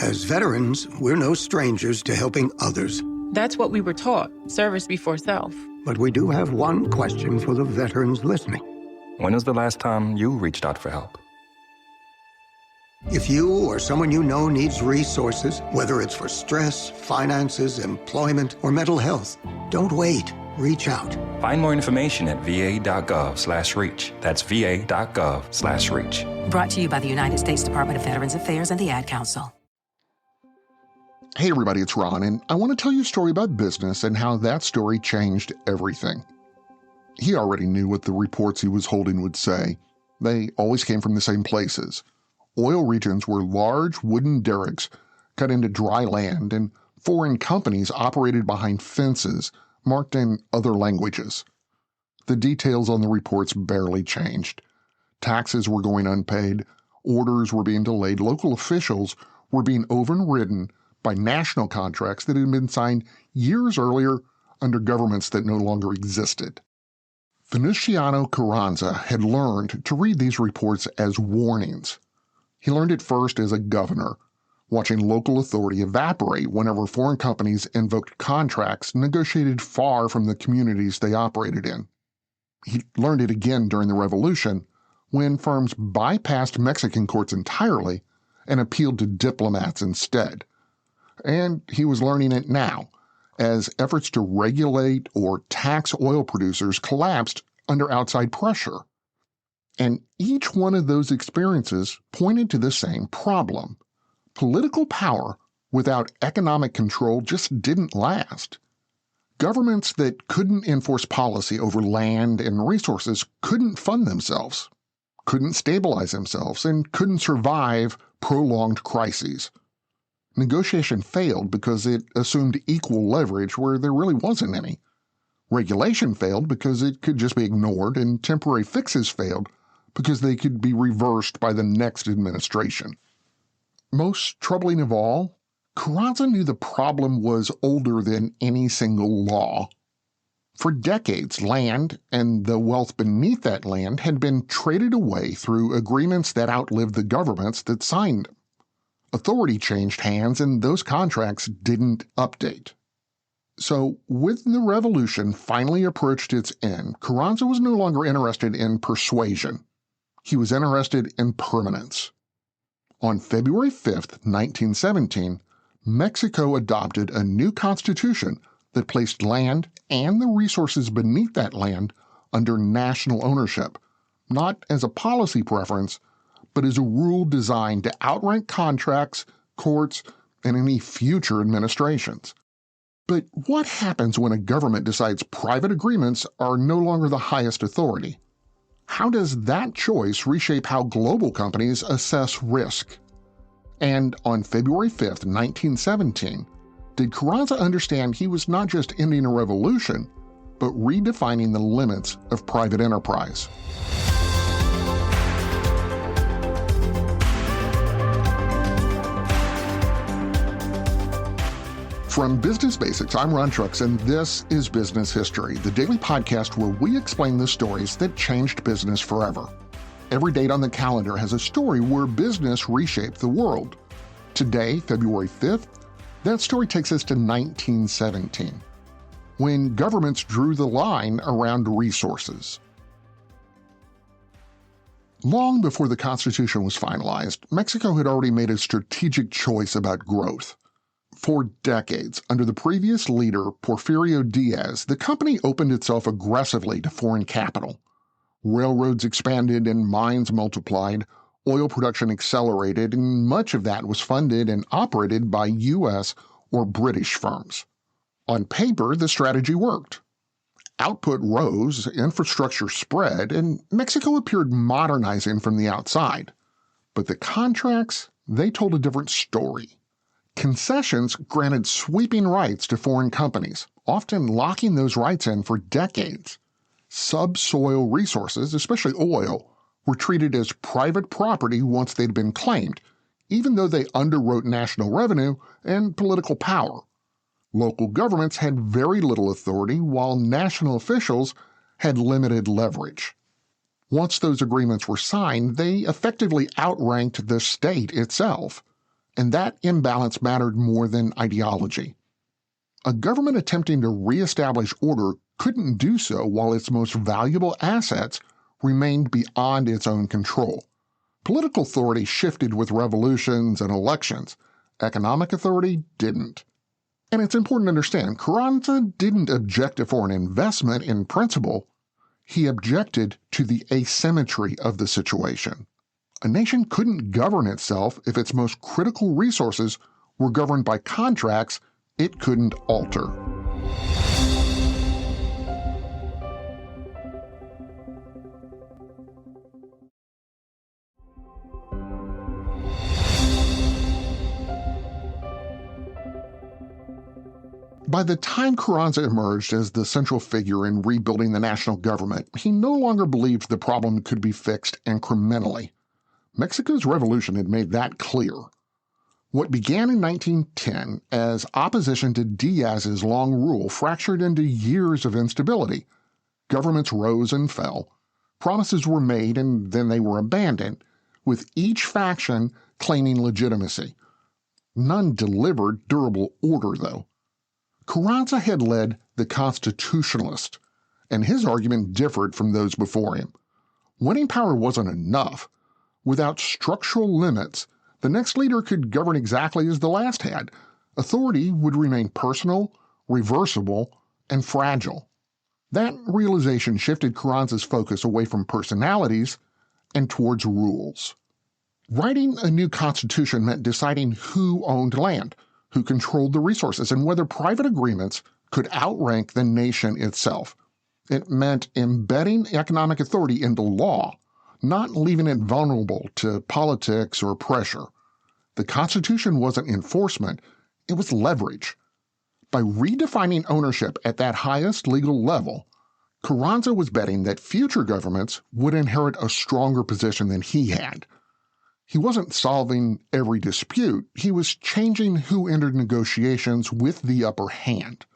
As veterans, we're no strangers to helping others. That's what we were taught, service before self. But we do have one question for the veterans listening. When was the last time you reached out for help? If you or someone you know needs resources, whether it's for stress, finances, employment, or mental health, don't wait. Reach out. Find more information at va.gov/reach. That's va.gov/reach. Brought to you by the United States Department of Veterans Affairs and the Ad Council. Hey everybody, it's Ron, and I want to tell you a story about business and how that story changed everything. He already knew what the reports he was holding would say. They always came from the same places. Oil regions were large wooden derricks cut into dry land, and foreign companies operated behind fences marked in other languages. The details on the reports barely changed. Taxes were going unpaid, orders were being delayed, local officials were being overridden by national contracts that had been signed years earlier under governments that no longer existed. Venustiano Carranza had learned to read these reports as warnings. He learned it first as a governor, watching local authority evaporate whenever foreign companies invoked contracts negotiated far from the communities they operated in. He learned it again during the Revolution, when firms bypassed Mexican courts entirely and appealed to diplomats instead. And he was learning it now, as efforts to regulate or tax oil producers collapsed under outside pressure. And each one of those experiences pointed to the same problem. Political power without economic control just didn't last. Governments that couldn't enforce policy over land and resources couldn't fund themselves, couldn't stabilize themselves, and couldn't survive prolonged crises. Negotiation failed because it assumed equal leverage where there really wasn't any. Regulation failed because it could just be ignored, and temporary fixes failed because they could be reversed by the next administration. Most troubling of all, Carranza knew the problem was older than any single law. For decades, land and the wealth beneath that land had been traded away through agreements that outlived the governments that signed them. Authority changed hands, and those contracts didn't update. So, when the revolution finally approached its end, Carranza was no longer interested in persuasion. He was interested in permanence. On February 5, 1917, Mexico adopted a new constitution that placed land and the resources beneath that land under national ownership, not as a policy preference, but as a rule designed to outrank contracts, courts, and any future administrations. But what happens when a government decides private agreements are no longer the highest authority? How does that choice reshape how global companies assess risk? And on February 5, 1917, did Carranza understand he was not just ending a revolution, but redefining the limits of private enterprise? From Business Basics, I'm Ron Trucks, and this is Business History, the daily podcast where we explain the stories that changed business forever. Every date on the calendar has a story where business reshaped the world. Today, February 5th, that story takes us to 1917, when governments drew the line around resources. Long before the Constitution was finalized, Mexico had already made a strategic choice about growth. For decades, under the previous leader, Porfirio Diaz, the company opened itself aggressively to foreign capital. Railroads expanded and mines multiplied, oil production accelerated, and much of that was funded and operated by U.S. or British firms. On paper, the strategy worked. Output rose, infrastructure spread, and Mexico appeared modernizing from the outside. But the contracts, they told a different story. Concessions granted sweeping rights to foreign companies, often locking those rights in for decades. Subsoil resources, especially oil, were treated as private property once they'd been claimed, even though they underwrote national revenue and political power. Local governments had very little authority, while national officials had limited leverage. Once those agreements were signed, they effectively outranked the state itself. and that imbalance mattered more than ideology. A government attempting to reestablish order couldn't do so while its most valuable assets remained beyond its own control. Political authority shifted with revolutions and elections. Economic authority didn't. And it's important to understand, Carranza didn't object to foreign investment in principle. He objected to the asymmetry of the situation. A nation couldn't govern itself if its most critical resources were governed by contracts it couldn't alter. By the time Carranza emerged as the central figure in rebuilding the national government, he no longer believed the problem could be fixed incrementally. Mexico's revolution had made that clear. What began in 1910 as opposition to Diaz's long rule fractured into years of instability. Governments rose and fell. Promises were made and then they were abandoned, with each faction claiming legitimacy. None delivered durable order, though. Carranza had led the Constitutionalists, and his argument differed from those before him. Winning power wasn't enough. Without structural limits, the next leader could govern exactly as the last had. Authority would remain personal, reversible, and fragile. That realization shifted Carranza's focus away from personalities and towards rules. Writing a new constitution meant deciding who owned land, who controlled the resources, and whether private agreements could outrank the nation itself. It meant embedding economic authority into law, not leaving it vulnerable to politics or pressure. The Constitution wasn't enforcement, it was leverage. By redefining ownership at that highest legal level, Carranza was betting that future governments would inherit a stronger position than he had. He wasn't solving every dispute, he was changing who entered negotiations with the upper hand.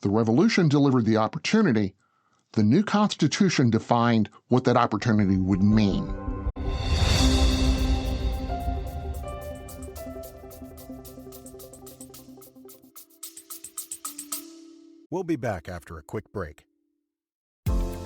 The revolution delivered the opportunity. The new Constitution defined what that opportunity would mean. We'll be back after a quick break.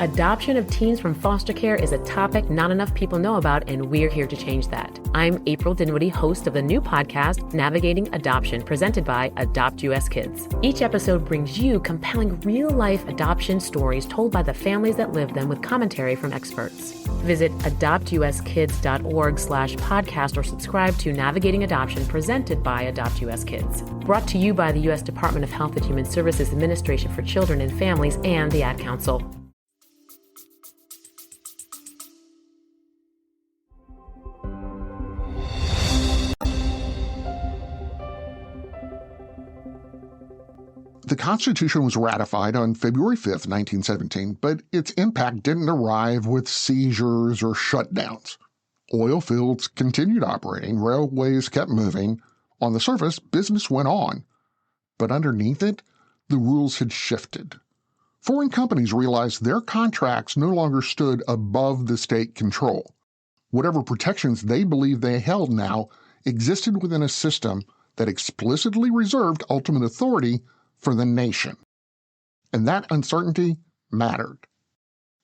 Adoption of teens from foster care is a topic not enough people know about, and we're here to change that. I'm April Dinwiddie, host of the new podcast, Navigating Adoption, presented by Adopt US Kids. Each episode brings you compelling real-life adoption stories told by the families that live them with commentary from experts. Visit adoptuskids.org/podcast or subscribe to Navigating Adoption, presented by Adopt US Kids. Brought to you by the U.S. Department of Health and Human Services Administration for Children and Families and the Ad Council. The Constitution was ratified on February 5, 1917, but its impact didn't arrive with seizures or shutdowns. Oil fields continued operating, railways kept moving. On the surface, business went on. But underneath it, the rules had shifted. Foreign companies realized their contracts no longer stood above the state control. Whatever protections they believed they held now existed within a system that explicitly reserved ultimate authority for the nation. And that uncertainty mattered.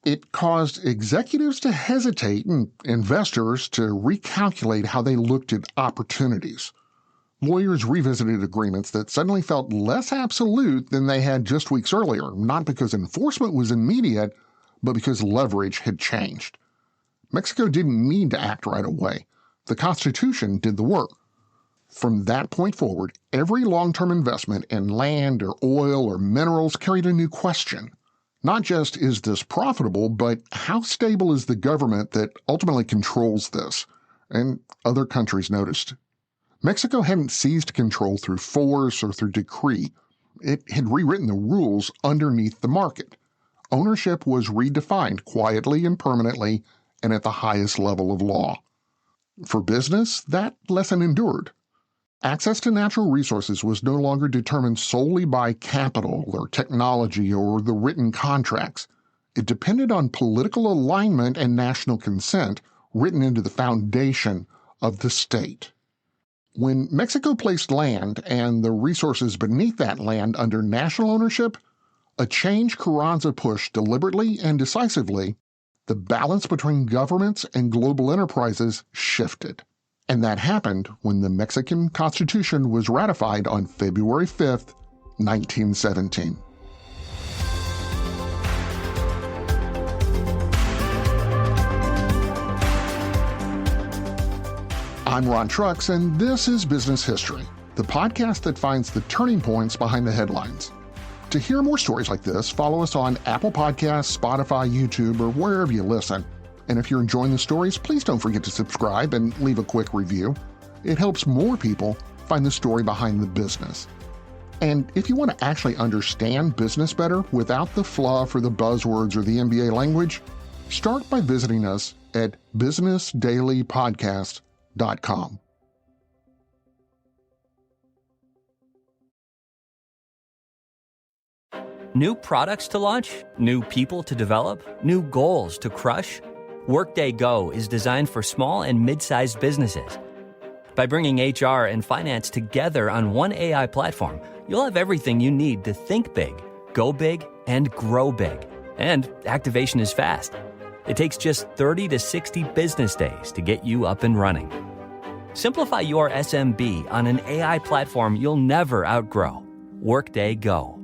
It caused executives to hesitate and investors to recalculate how they looked at opportunities. Lawyers revisited agreements that suddenly felt less absolute than they had just weeks earlier, not because enforcement was immediate, but because leverage had changed. Mexico didn't need to act right away. The Constitution did the work. From that point forward, every long-term investment in land or oil or minerals carried a new question. Not just, is this profitable, but how stable is the government that ultimately controls this? And other countries noticed. Mexico hadn't seized control through force or through decree. It had rewritten the rules underneath the market. Ownership was redefined quietly and permanently and at the highest level of law. For business, that lesson endured. Access to natural resources was no longer determined solely by capital or technology or the written contracts. It depended on political alignment and national consent written into the foundation of the state. When Mexico placed land and the resources beneath that land under national ownership, a change Carranza pushed deliberately and decisively, the balance between governments and global enterprises shifted. And that happened when the Mexican Constitution was ratified on February 5th, 1917. I'm Ron Trucks, and this is Business History, the podcast that finds the turning points behind the headlines. To hear more stories like this, follow us on Apple Podcasts, Spotify, YouTube, or wherever you listen. And if you're enjoying the stories, please don't forget to subscribe and leave a quick review. It helps more people find the story behind the business. And if you want to actually understand business better without the fluff or the buzzwords or the MBA language, start by visiting us at businessdailypodcast.com. New products to launch? New people to develop? New goals to crush? Workday Go is designed for small and mid-sized businesses. By bringing HR and finance together on one AI platform, you'll have everything you need to think big, go big, and grow big. And activation is fast. It takes just 30 to 60 business days to get you up and running. Simplify your SMB on an AI platform you'll never outgrow. Workday Go.